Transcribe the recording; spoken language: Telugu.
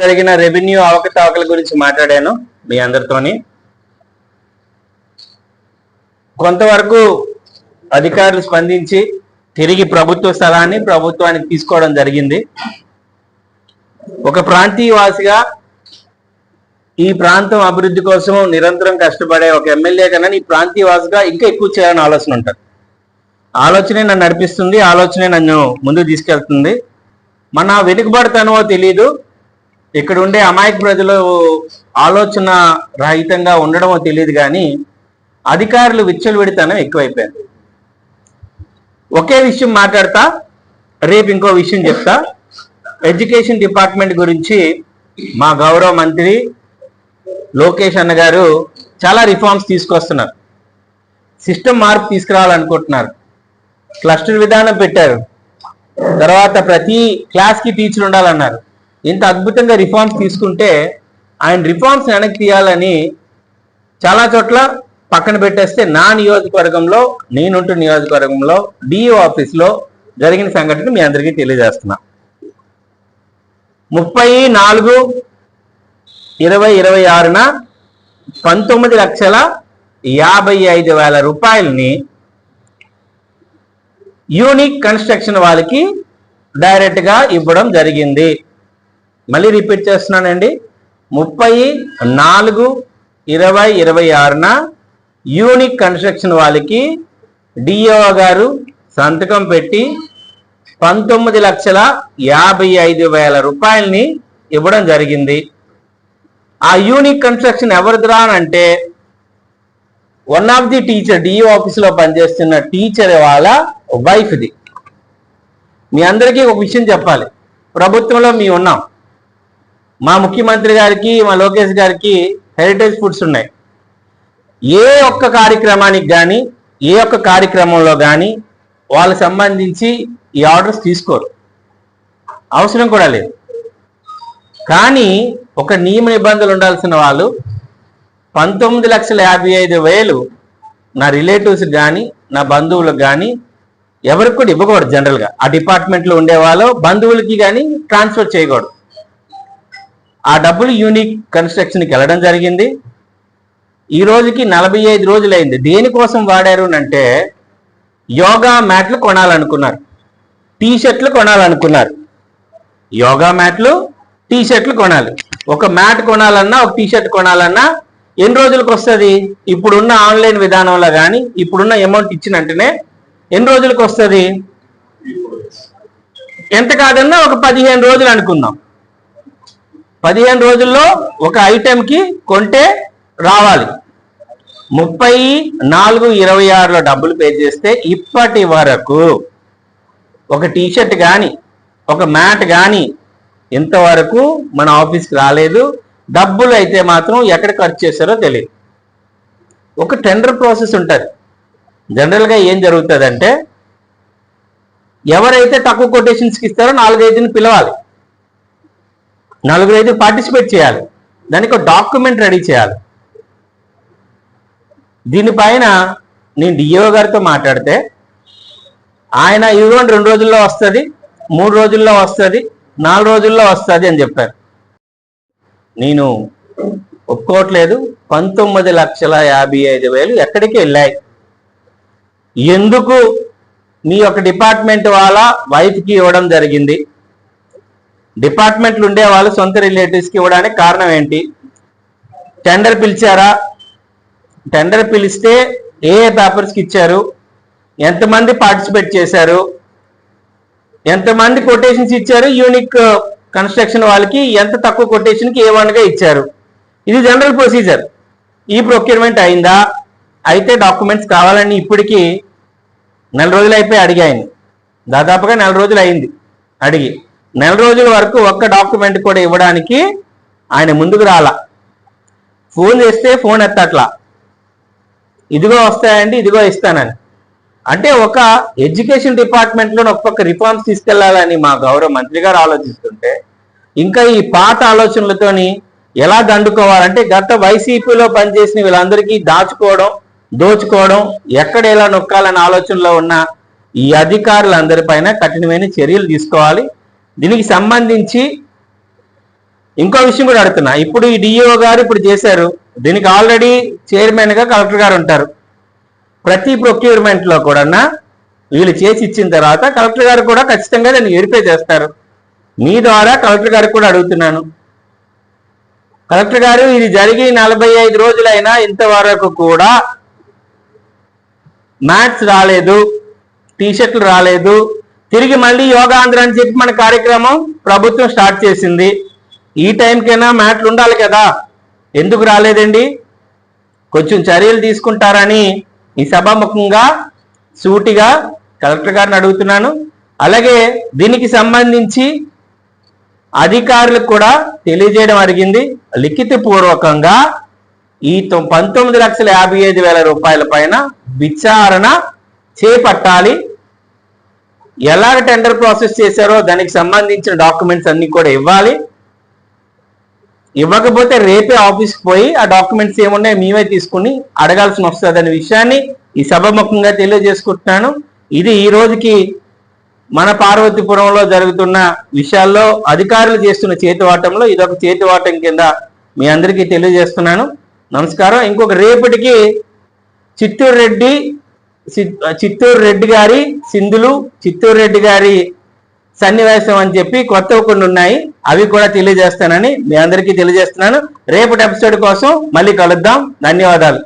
జరిగిన రెవెన్యూ అవకతవకల గురించి మాట్లాడాను మీ అందరితోని. కొంతవరకు అధికారులు స్పందించి తిరిగి ప్రభుత్వ స్థలాన్ని ప్రభుత్వానికి తీసుకోవడం జరిగింది. ఒక ప్రాంతీయవాసిగా ఈ ప్రాంతం అభివృద్ధి కోసం నిరంతరం కష్టపడే ఒక ఎమ్మెల్యే కన్నా ఈ ప్రాంతీయవాసిగా ఇంకా ఎక్కువ చేయాలని ఆలోచన ఉంటుంది. ఆలోచనే నన్ను నడిపిస్తుంది, ఆలోచనే నన్ను ముందుకు తీసుకెళ్తుంది. మన వెనుకబడతానో తెలియదు, ఇక్కడ ఉండే అమాయక ప్రజలు ఆలోచన రహితంగా ఉండడమో తెలియదు, కానీ అధికారులు విచ్చలవిడితనం ఎక్కువైపోయింది. ఒకే విషయం మాట్లాడతా, రేపు ఇంకో విషయం చెప్తా. ఎడ్యుకేషన్ డిపార్ట్మెంట్ గురించి మా గౌరవ మంత్రి లోకేష్ అన్న గారు చాలా రిఫార్మ్స్ తీసుకొస్తున్నారు. సిస్టమ్ మార్పు తీసుకురావాలనుకుంటున్నారు. క్లస్టర్ విధానం పెట్టారు. తర్వాత ప్రతి క్లాస్కి టీచర్ ఉండాలన్నారు. ఇంత అద్భుతంగా రిఫార్మ్స్ తీసుకుంటే ఆయన రిఫార్మ్స్ వెనక్కి తీయాలని చాలా చోట్ల పక్కన పెట్టేస్తే నా నియోజకవర్గంలో, నేనుంటున్న నియోజకవర్గంలో డిఓ ఆఫీస్లో జరిగిన సంఘటన మీ అందరికీ తెలియజేస్తున్నా. 30/4/2026న 19,55,000 రూపాయలని యూనిక్ కన్స్ట్రక్షన్ వాళ్ళకి డైరెక్ట్గా ఇవ్వడం జరిగింది. మళ్ళీ రిపీట్ చేస్తున్నానండి, 30/4/2026న యూనిక్ కన్స్ట్రక్షన్ వాళ్ళకి డిఓ గారు సంతకం పెట్టి 19,55,000 రూపాయలని ఇవ్వడం జరిగింది. ఆ యూనిక్ కన్స్ట్రక్షన్ ఎవరిదిరా అంటే one of the teacher, DO ఆఫీసులో పనిచేస్తున్న టీచర్ వాళ్ళ వైఫ్ది. మీ అందరికీ ఒక విషయం చెప్పాలి, ప్రభుత్వంలో మేము ఉన్నాం. మా ముఖ్యమంత్రి గారికి, మా లోకేష్ గారికి హెరిటేజ్ ఫుడ్స్ ఉన్నాయి. ఏ ఒక్క కార్యక్రమానికి కానీ, ఏ ఒక్క కార్యక్రమంలో కానీ వాళ్ళకి సంబంధించి ఈ ఆర్డర్స్ తీసుకోరు, అవసరం కూడా లేదు. కానీ ఒక నియమ నిబంధనలు ఉండాల్సిన వాళ్ళు 19,55,000 నా రిలేటివ్స్కి కానీ, నా బంధువులకు కానీ ఎవరికి కూడా ఇవ్వకూడదు. జనరల్గా ఆ డిపార్ట్మెంట్లో ఉండేవాళ్ళు బంధువులకి కానీ ట్రాన్స్ఫర్ చేయకూడదు. ఆ డబ్బులు యూనిక్ కన్స్ట్రక్షన్కి వెళ్ళడం జరిగింది. ఈ రోజుకి 45 రోజులైంది. దేనికోసం వాడారు అంటే యోగా మ్యాట్లు కొనాలనుకున్నారు, టీ షర్ట్లు కొనాలనుకున్నారు. యోగా మ్యాట్లు, టీ షర్ట్లు కొనాలి. ఒక మ్యాట్ కొనాలన్నా, ఒక టీ షర్ట్ కొనాలన్నా ఎన్ని రోజులకు వస్తుంది? ఇప్పుడున్న ఆన్లైన్ విధానంలో కానీ, ఇప్పుడున్న అమౌంట్ ఇచ్చిన వెంటనే ఎన్ని రోజులకు వస్తుంది? ఎంత కాదన్నా ఒక 15 రోజులు అనుకుందాం. 15 రోజుల్లో ఒక ఐటెంకి కొంటే రావాలి. 30/4/26లో డబ్బులు పే చేస్తే ఇప్పటి వరకు ఒక టీషర్ట్ కానీ, ఒక మ్యాట్ కానీ ఇంతవరకు మన ఆఫీస్కి రాలేదు. డబ్బులు అయితే మాత్రం ఎక్కడ ఖర్చు చేశారో తెలియదు. ఒక టెండర్ ప్రాసెస్ ఉంటుంది. జనరల్గా ఏం జరుగుతుందంటే ఎవరైతే తక్కువ కొటేషన్స్కి ఇస్తారో 4-5ని పిలవాలి, 4-5 పార్టిసిపేట్ చేయాలి, దానికి ఒక డాక్యుమెంట్ రెడీ చేయాలి. దీనిపైన నేను డిఓ గారితో మాట్లాడితే ఆయన ఇదిగోండి 2 రోజుల్లో వస్తుంది, 3 రోజుల్లో వస్తుంది, 4 రోజుల్లో వస్తుంది అని చెప్పారు. నేను ఒప్పుకోవట్లేదు. 19,55,000 ఎక్కడికి వెళ్ళాయి? ఎందుకు మీ యొక్క డిపార్ట్మెంట్ వాళ్ళ వైఫ్కి ఇవ్వడం జరిగింది? డిపార్ట్మెంట్లు ఉండే వాళ్ళు సొంత రిలేటివ్స్కి ఇవ్వడానికి కారణం ఏంటి? టెండర్ పిలిచారా? టెండర్ పిలిస్తే ఏ పేపర్స్కి ఇచ్చారు? ఎంతమంది పార్టిసిపేట్ చేశారు? ఎంతమంది కొటేషన్స్ ఇచ్చారు? యూనిక్ కన్స్ట్రక్షన్ వాళ్ళకి ఎంత తక్కువ కొటేషన్కి A1గా ఇచ్చారు? ఇది జనరల్ ప్రొసీజర్. ఈ ప్రొక్యూర్మెంట్ అయిందా? అయితే డాక్యుమెంట్స్ కావాలని ఇప్పటికీ 4 రోజులు అయిపోయి అడిగాయని, దాదాపుగా 4 రోజులు అయింది అడిగి. 4 రోజుల వరకు ఒక్క డాక్యుమెంట్ కూడా ఇవ్వడానికి ఆయన ముందుకు రాలా. ఫోన్ చేస్తే ఫోన్ ఎత్తట్లా, ఇదిగో వస్తాయండి, ఇదిగో ఇస్తానని. అంటే ఒక ఎడ్యుకేషన్ డిపార్ట్మెంట్లో ఒక్కొక్క రిఫార్మ్స్ తీసుకెళ్లాలని మా గౌరవ మంత్రి గారు ఆలోచిస్తుంటే, ఇంకా ఈ పాత ఆలోచనలతోని ఎలా దండుకోవాలంటే గత వైసీపీలో పనిచేసిన వీళ్ళందరికీ దాచుకోవడం, దోచుకోవడం, ఎక్కడ ఎలా నొక్కాలనే ఆలోచనలో ఉన్న ఈ అధికారులందరిపైన కఠినమైన చర్యలు తీసుకోవాలి. దీనికి సంబంధించి ఇంకో విషయం కూడా అడుగుతున్నా, ఇప్పుడు ఈ డిఈఓ గారు ఇప్పుడు చేశారు, దీనికి ఆల్రెడీ చైర్మన్ గా కలెక్టర్ గారు ఉంటారు. ప్రతి ప్రొక్యూర్మెంట్ లో కూడా వీళ్ళు చేసి ఇచ్చిన తర్వాత కలెక్టర్ గారు కూడా ఖచ్చితంగా దాన్ని వెరిఫై చేస్తారు. మీ ద్వారా కలెక్టర్ గారికి కూడా అడుగుతున్నాను, కలెక్టర్ గారు ఇది జరిగి 45 రోజులైనా ఇంతవరకు కూడా మ్యాట్స్ రాలేదు, టీషర్ట్లు రాలేదు. తిరిగి మళ్ళీ యోగాంధ్ర అని చెప్పి మన కార్యక్రమం ప్రభుత్వం స్టార్ట్ చేసింది. ఈ టైంకైనా మ్యాట్లు ఉండాలి కదా, ఎందుకు రాలేదండి? కొంచెం చర్యలు తీసుకుంటారని ఈ సభాముఖంగా సూటిగా కలెక్టర్ గారిని అడుగుతున్నాను. అలాగే దీనికి సంబంధించి అధికారులకు కూడా తెలియజేయడం జరిగింది. లిఖిత పూర్వకంగా ఈ 19,55,000 రూపాయల పైన విచారణ చేపట్టాలి. ఎలాగ టెండర్ ప్రాసెస్ చేశారో దానికి సంబంధించిన డాక్యుమెంట్స్ అన్ని కూడా ఇవ్వాలి. ఇవ్వకపోతే రేపే ఆఫీస్కి పోయి ఆ డాక్యుమెంట్స్ ఏమున్నాయో మేమే తీసుకుని అడగాల్సి వస్తుంది అనే విషయాన్ని ఈ సభాముఖంగా తెలియజేసుకుంటున్నాను. ఇది ఈ రోజుకి మన పార్వతీపురంలో జరుగుతున్న విషయాల్లో అధికారులు చేస్తున్న చేతివాటంలో ఇదొక చేతివాటం కింద మీ అందరికీ తెలియజేస్తున్నాను. నమస్కారం. ఇంకొక రేపటికి చిత్తూరు రెడ్డి గారి సింధులు, చిత్తూరు రెడ్డి గారి సన్నివేశం అని చెప్పి కొత్తవి కొన్ని ఉన్నాయి, అవి కూడా తెలియజేస్తానని మీ అందరికీ తెలియజేస్తున్నాను. రేపటి ఎపిసోడ్ కోసం మళ్ళీ కలుద్దాం. ధన్యవాదాలు.